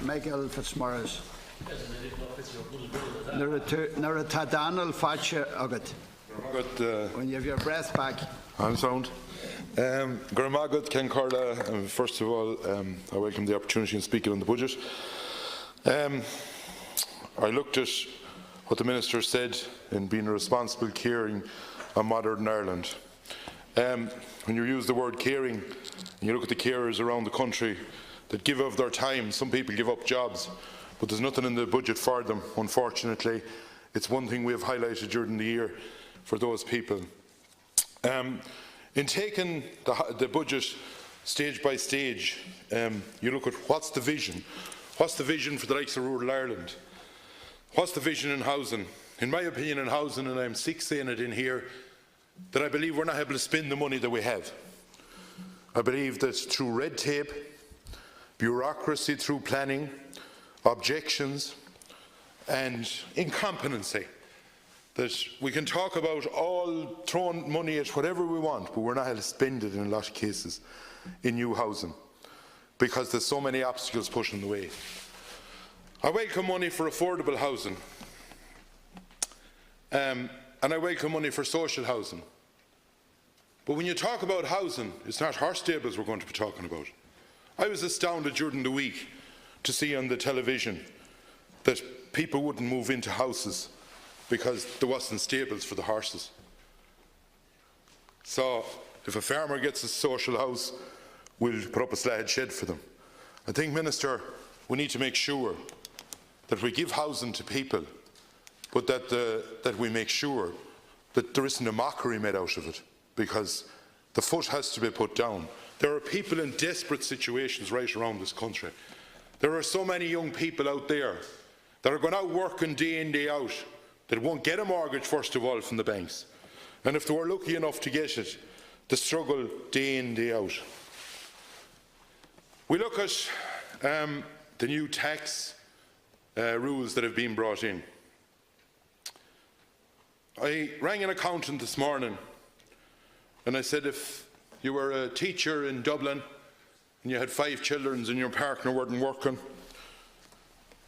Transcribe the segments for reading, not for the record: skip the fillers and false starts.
Michael Fitzmaurice. Nor a tadanal fache agat. When you have your breath back. I'm sound. Gurmagat Ken Carla, first of all, I welcome the opportunity in speaking on the budget. I looked at what the Minister said in being a responsible caring on modern Ireland. When you use the word caring, and you look at the carers around the country that give of their time, some people give up jobs, but there's nothing in the budget for them, unfortunately. It's one thing we have highlighted during the year for those people. In taking the budget stage by stage, you look at what's the vision. What's the vision for the likes of rural Ireland? What's the vision in housing? In my opinion, in housing, and I'm sick saying it in here, that I believe we're not able to spend the money that we have. I believe that through red tape, bureaucracy through planning, objections and incompetency, that we can talk about all throwing money at whatever we want, but we're not able to spend it in a lot of cases in new housing because there's so many obstacles pushing the way. I welcome money for affordable housing and I welcome money for social housing. But when you talk about housing, it's not horse stables we're going to be talking about. I was astounded during the week to see on the television that people wouldn't move into houses because there wasn't stables for the horses. So if a farmer gets a social house, we'll put up a slab shed for them. I think, Minister, we need to make sure that we give housing to people, but that we make sure that there isn't a mockery made out of it, because the foot has to be put down. There are people in desperate situations right around this country. There are so many young people out there that are going out working day in, day out, that won't get a mortgage first of all from the banks. And if they were lucky enough to get it, they struggle day in, day out. We look at the new tax rules that have been brought in. I rang an accountant this morning and I said, if you were a teacher in Dublin and you had 5 children and your partner weren't working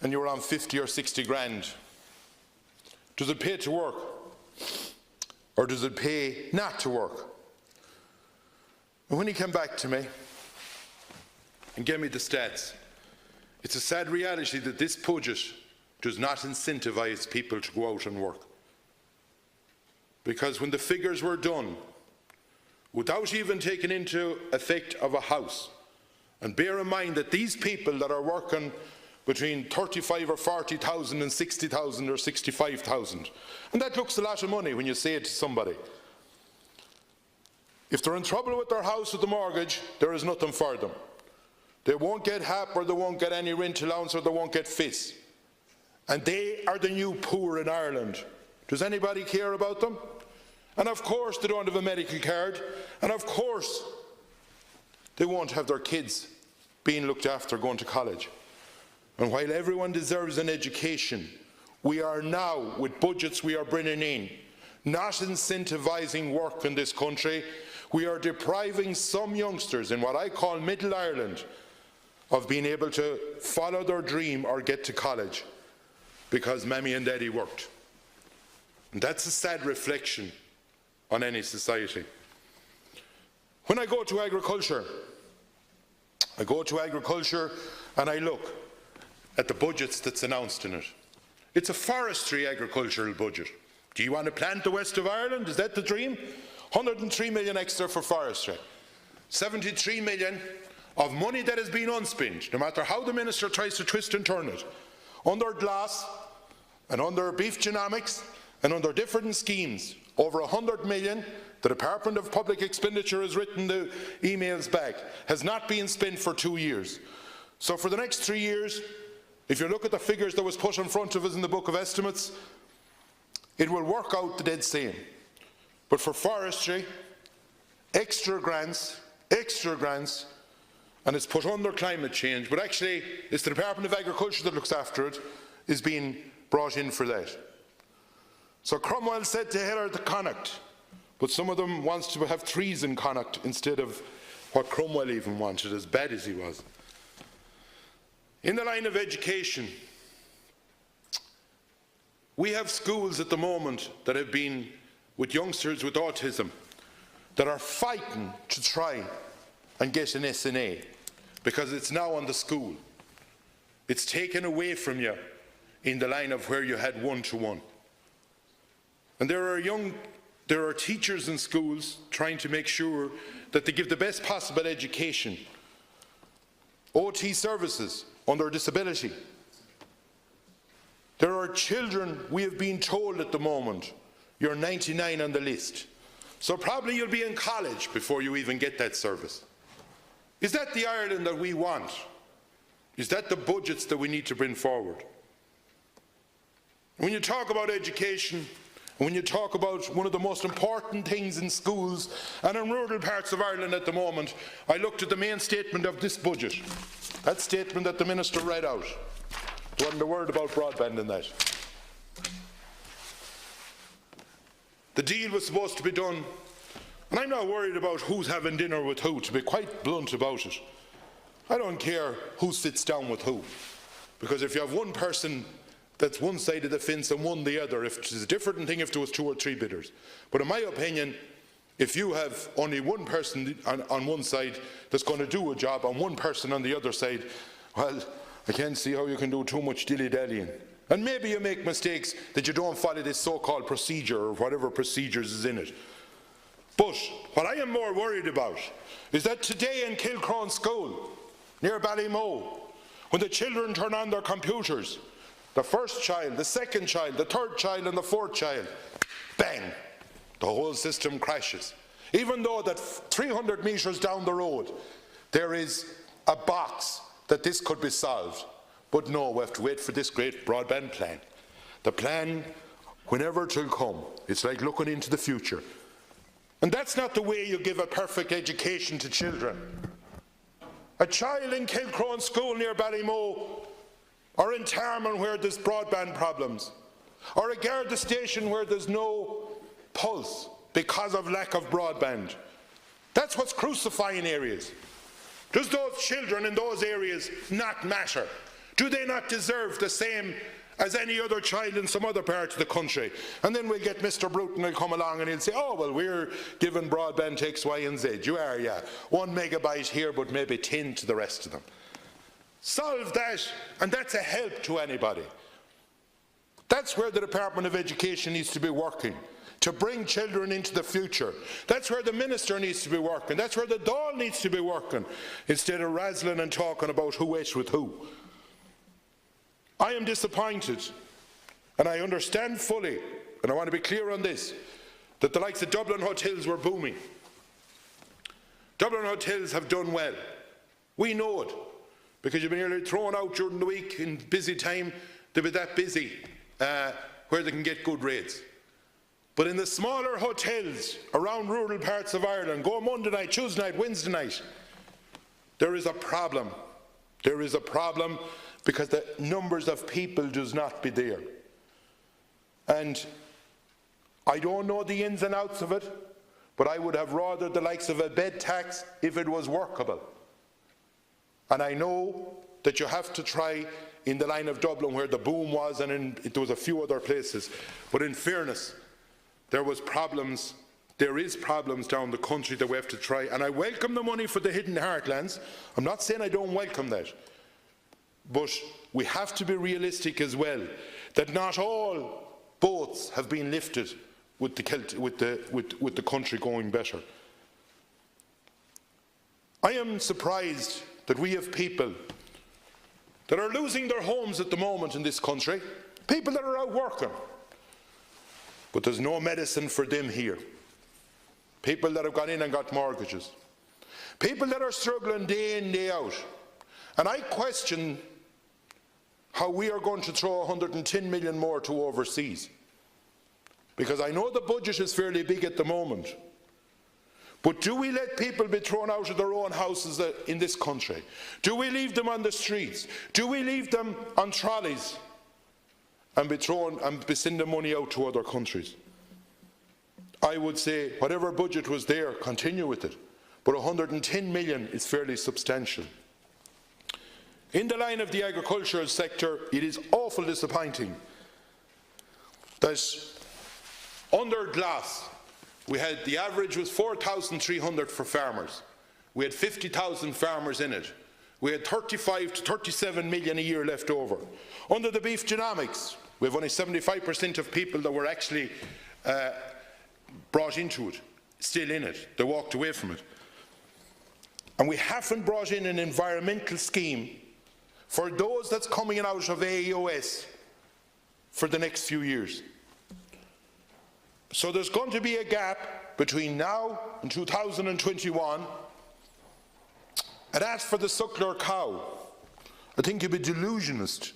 and you were on 50 or 60 grand, does it pay to work or does it pay not to work? And when he came back to me and gave me the stats, it's a sad reality that this budget does not incentivise people to go out and work. Because when the figures were done, without even taking into effect of a house, and bear in mind that these people that are working between 35 or 40,000 and 60,000 or 65,000, and that looks a lot of money when you say it to somebody. If they're in trouble with their house with the mortgage, there is nothing for them. They won't get HAP, or they won't get any rent allowance, or they won't get FIS. And they are the new poor in Ireland. Does anybody care about them? And of course they don't have a medical card, and of course they won't have their kids being looked after going to college. And while everyone deserves an education, we are now, with budgets we are bringing in, not incentivising work in this country. We are depriving some youngsters in what I call Middle Ireland of being able to follow their dream or get to college because Mammy and Daddy worked. And that's a sad reflection on any society. When I go to agriculture and I look at the budgets that's announced in it. It's a forestry agricultural budget. Do you want to plant the west of Ireland? Is that the dream? 103 million extra for forestry. 73 million of money that has been unspent, no matter how the Minister tries to twist and turn it, under GLAS and under beef genomics and under different schemes. Over 100 million, the Department of Public Expenditure has written the emails back, has not been spent for 2 years. So for the next 3 years, if you look at the figures that was put in front of us in the Book of Estimates, it will work out the dead same. But for forestry, extra grants, and it's put under climate change, but actually it's the Department of Agriculture that looks after it, is being brought in for that. So Cromwell said to Heller the Connacht, but some of them wants to have trees in Connacht instead of what Cromwell even wanted, as bad as he was. In the line of education, we have schools at the moment that have been with youngsters with autism that are fighting to try and get an SNA because it's now on the school. It's taken away from you in the line of where you had one-to-one. And there are teachers in schools trying to make sure that they give the best possible education. OT services under disability. There are children, we have been told at the moment, you're 99 on the list. So probably you'll be in college before you even get that service. Is that the Ireland that we want? Is that the budgets that we need to bring forward? When you talk about education, when you talk about one of the most important things in schools and in rural parts of Ireland at the moment, I looked at the main statement of this budget. That statement that the Minister read out. There wasn't a word about broadband in that. The deal was supposed to be done, and I'm not worried about who's having dinner with who, to be quite blunt about it. I don't care who sits down with who, because if you have one person that's one side of the fence and one the other, if it's a different thing if there was 2 or 3 bidders. But in my opinion, if you have only one person on one side that's going to do a job and one person on the other side, well, I can't see how you can do too much dilly-dallying. And maybe you make mistakes that you don't follow this so-called procedure or whatever procedures is in it. But what I am more worried about is that today in Kilcrone School, near Ballymoe, when the children turn on their computers, the first child, the second child, the third child and the fourth child, bang, the whole system crashes. Even though that 300 metres down the road there is a box that this could be solved. But no, we have to wait for this great broadband plan. The plan, whenever it will come, it's like looking into the future. And that's not the way you give a perfect education to children. A child in Kilcrone School near Ballymoe, or in Tarman where there's broadband problems, or a Garda station where there's no pulse because of lack of broadband. That's what's crucifying areas. Does those children in those areas not matter? Do they not deserve the same as any other child in some other part of the country? And then we'll get Mr. Bruton will come along and he'll say, oh, well, we're giving broadband to X, Y and Z. You are, yeah. 1 megabyte here, but maybe 10 to the rest of them. Solve that, and that's a help to anybody. That's where the Department of Education needs to be working, to bring children into the future. That's where the Minister needs to be working. That's where the Dáil needs to be working, instead of razzling and talking about who ate with who. I am disappointed, and I understand fully, and I want to be clear on this, that the likes of Dublin hotels were booming. Dublin hotels have done well. We know it, because you've been nearly thrown out during the week in busy time. They'll be that busy where they can get good rates. But in the smaller hotels around rural parts of Ireland, go Monday night, Tuesday night, Wednesday night, there is a problem. There is a problem because the numbers of people does not be there. And I don't know the ins and outs of it, but I would have rather the likes of a bed tax if it was workable. And I know that you have to try in the line of Dublin where the boom was, and there was a few other places. But in fairness, there is problems down the country that we have to try. And I welcome the money for the hidden heartlands. I'm not saying I don't welcome that. But we have to be realistic as well, that not all boats have been lifted with the country going better. I am surprised that we have people that are losing their homes at the moment in this country, people that are out working, but there's no medicine for them here. People that have gone in and got mortgages, people that are struggling day in, day out. And I question how we are going to throw 110 million more to overseas, because I know the budget is fairly big at the moment. But do we let people be thrown out of their own houses in this country? Do we leave them on the streets? Do we leave them on trolleys and be sending money out to other countries? I would say whatever budget was there, continue with it. But 110 million is fairly substantial. In the line of the agricultural sector, it is awful disappointing that under glass, we had the average was 4,300 for farmers. We had 50,000 farmers in it. We had 35 to 37 million a year left over. Under the beef genomics, we have only 75% of people that were actually brought into it, still in it. They walked away from it. And we haven't brought in an environmental scheme for those that's coming out of AEOS for the next few years. So there's going to be a gap between now and 2021. And as for the suckler cow, I think you'd be delusionist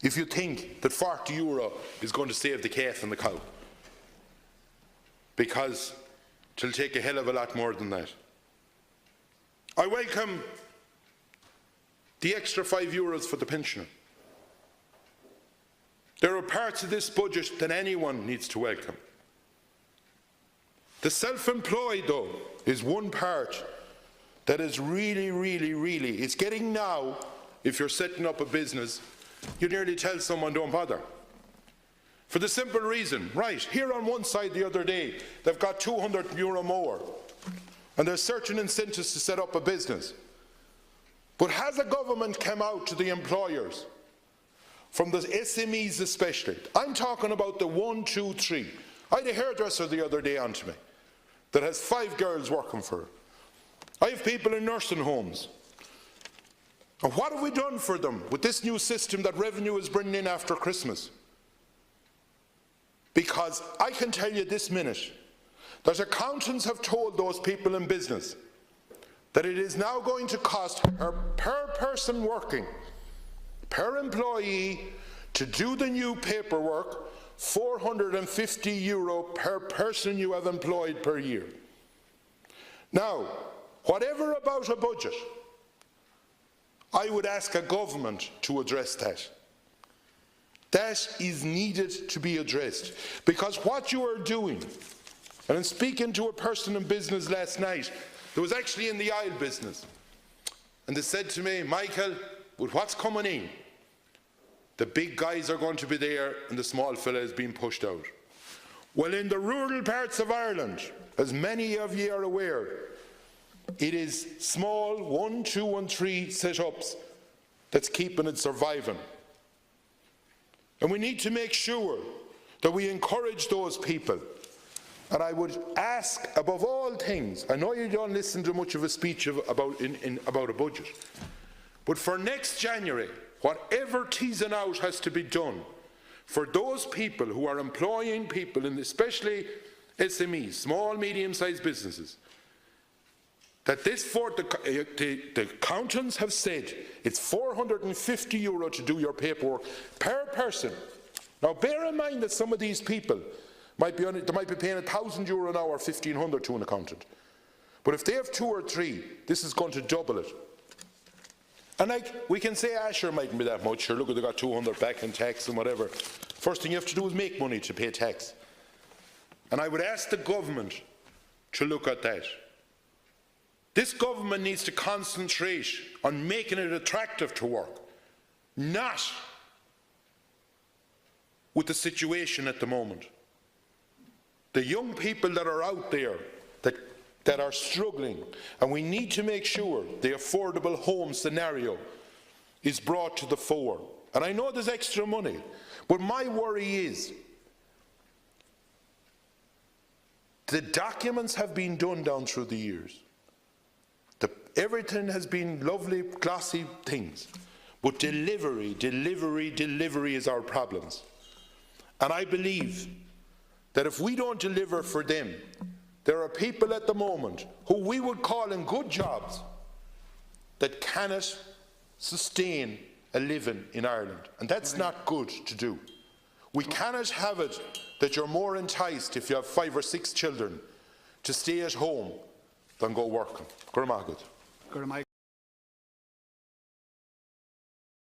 if you think that €40 is going to save the calf and the cow, because it'll take a hell of a lot more than that. I welcome the extra €5 for the pensioner. There are parts of this budget that anyone needs to welcome. The self-employed, though, is one part that is really, it's getting now, if you're setting up a business, you nearly tell someone don't bother. For the simple reason, right, here on one side the other day, they've got €200 more, and there's certain incentives to set up a business. But has a government come out to the employers, from the SMEs especially? I'm talking about the 1, 2, 3. I had a hairdresser the other day on to me that has 5 girls working for her. I have people in nursing homes. And what have we done for them with this new system that revenue is bringing in after Christmas? Because I can tell you this minute that accountants have told those people in business that it is now going to cost her per person working, per employee, to do the new paperwork, €450 per person you have employed per year. Now, whatever about a budget, I would ask a government to address that. That is needed to be addressed, because what you are doing, and I'm speaking to a person in business last night that was actually in the oil business, and they said to me, Michael, with what's coming in, the big guys are going to be there and the small fella is being pushed out. Well, in the rural parts of Ireland, as many of you are aware, it is small 1, 2 and 3 set-ups that's keeping it surviving. And we need to make sure that we encourage those people. And I would ask, above all things, I know you don't listen to much of a speech about a budget, but for next January, whatever teasing out has to be done for those people who are employing people, and especially SMEs, small, medium-sized businesses, that this the accountants have said it's €450 to do your paperwork per person. Now bear in mind that some of these people might be paying €1,000 an hour, €1,500 to an accountant. But if they have 2 or 3, this is going to double it. And we can say, sure, mightn't be that much. Sure, look, they got 200 back in tax and whatever. First thing you have to do is make money to pay tax. And I would ask the government to look at that. This government needs to concentrate on making it attractive to work, not with the situation at the moment. The young people that are out there that are struggling, and we need to make sure the affordable home scenario is brought to the fore. And I know there's extra money, but my worry is the documents have been done down through the years. Everything has been lovely, glossy things, but delivery is our problems. And I believe that if we don't deliver for them, there are people at the moment who we would call in good jobs that cannot sustain a living in Ireland, and that's not good to do. We cannot have it that you're more enticed if you have 5 or 6 children to stay at home than go working.